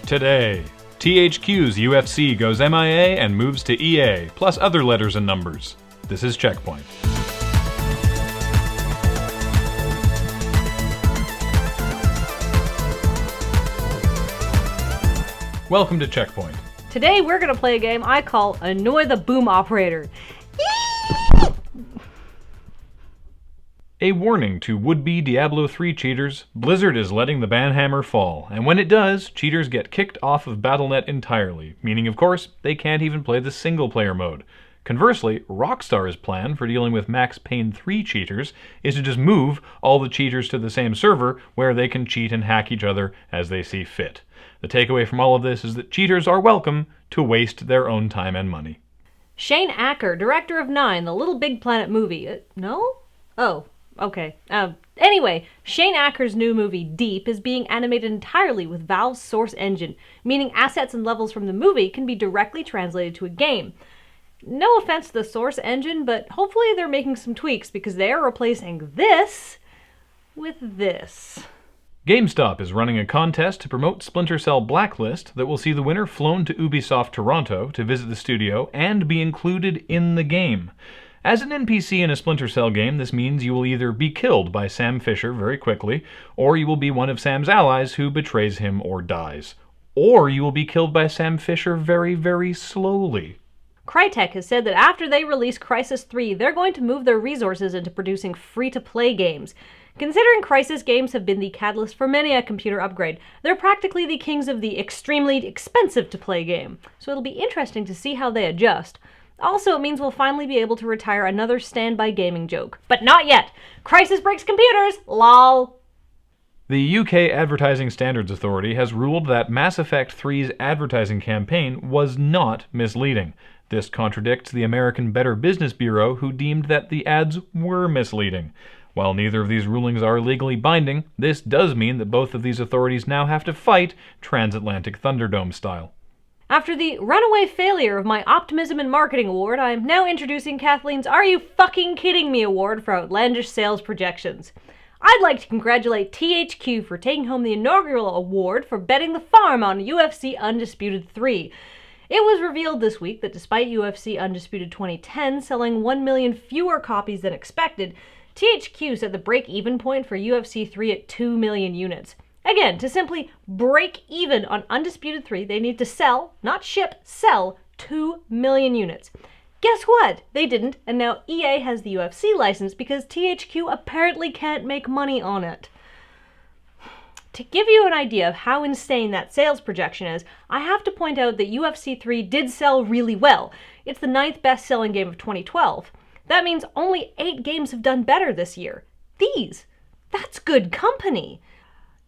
Today, THQ's UFC goes MIA and moves to EA, plus other letters and numbers. This is CheckPoint. Welcome to CheckPoint. Today we're going to play a game I call Annoy the Boom Operator. A warning to would-be Diablo III cheaters, Blizzard is letting the banhammer fall, and when it does, cheaters get kicked off of Battle.net entirely, meaning of course, they can't even play the single-player mode. Conversely, Rockstar's plan for dealing with Max Payne 3 cheaters is to just move all the cheaters to the same server where they can cheat and hack each other as they see fit. The takeaway from all of this is that cheaters are welcome to waste their own time and money. Shane Acker, director of 9, the Little Big Planet movie. No? Oh. Okay. Anyway, Shane Acker's new movie, Deep, is being animated entirely with Valve's Source Engine, meaning assets and levels from the movie can be directly translated to a game. No offense to the Source Engine, but hopefully they're making some tweaks because they are replacing this with this. GameStop is running a contest to promote Splinter Cell Blacklist that will see the winner flown to Ubisoft Toronto to visit the studio and be included in the game. As an NPC in a Splinter Cell game, this means you will either be killed by Sam Fisher very quickly, or you will be one of Sam's allies who betrays him or dies. Or you will be killed by Sam Fisher very, very slowly. Crytek has said that after they release Crysis 3, they're going to move their resources into producing free-to-play games. Considering Crysis games have been the catalyst for many a computer upgrade, they're practically the kings of the extremely expensive-to-play game, so it'll be interesting to see how they adjust. Also, it means we'll finally be able to retire another standby gaming joke. But not yet! Crysis breaks computers! Lol! The UK Advertising Standards Authority has ruled that Mass Effect 3's advertising campaign was not misleading. This contradicts the American Better Business Bureau, who deemed that the ads were misleading. While neither of these rulings are legally binding, this does mean that both of these authorities now have to fight transatlantic Thunderdome style. After the runaway failure of my Optimism in Marketing Award, I am now introducing Kathleen's Are You Fucking Kidding Me Award for outlandish sales projections. I'd like to congratulate THQ for taking home the inaugural award for betting the farm on UFC Undisputed 3. It was revealed this week that despite UFC Undisputed 2010 selling 1 million fewer copies than expected, THQ set the break-even point for UFC 3 at 2 million units. Again, to simply break even on Undisputed 3, they need to sell, not ship, sell 2 million units. Guess what? They didn't, and now EA has the UFC license because THQ apparently can't make money on it. To give you an idea of how insane that sales projection is, I have to point out that UFC 3 did sell really well. It's the 9th best-selling game of 2012. That means only 8 games have done better this year. That's good company.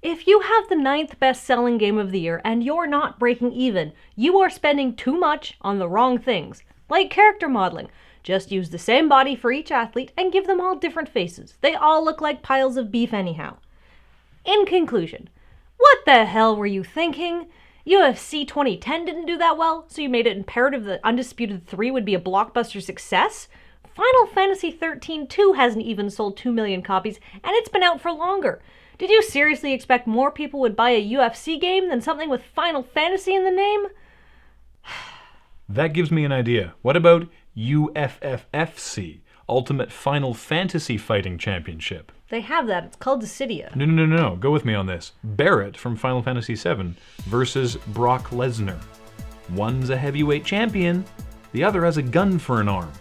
If you have the 9th best-selling game of the year and you're not breaking even, you are spending too much on the wrong things. Like character modeling. Just use the same body for each athlete and give them all different faces. They all look like piles of beef anyhow. In conclusion, what the hell were you thinking? UFC 2010 didn't do that well, so you made it imperative that Undisputed 3 would be a blockbuster success? Final Fantasy 13-2 hasn't even sold 2 million copies, and it's been out for longer. Did you seriously expect more people would buy a UFC game than something with Final Fantasy in the name? That gives me an idea. What about UFFFC, Ultimate Final Fantasy Fighting Championship? They have that. It's called Dissidia. No. Go with me on this. Barrett from Final Fantasy VII versus Brock Lesnar. One's a heavyweight champion, the other has a gun for an arm.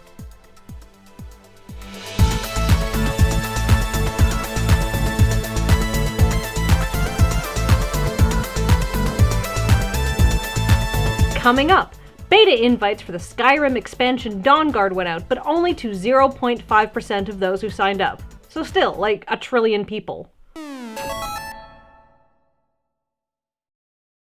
Coming up, beta invites for the Skyrim expansion Dawnguard went out, but only to 0.5% of those who signed up. So still, like a trillion people.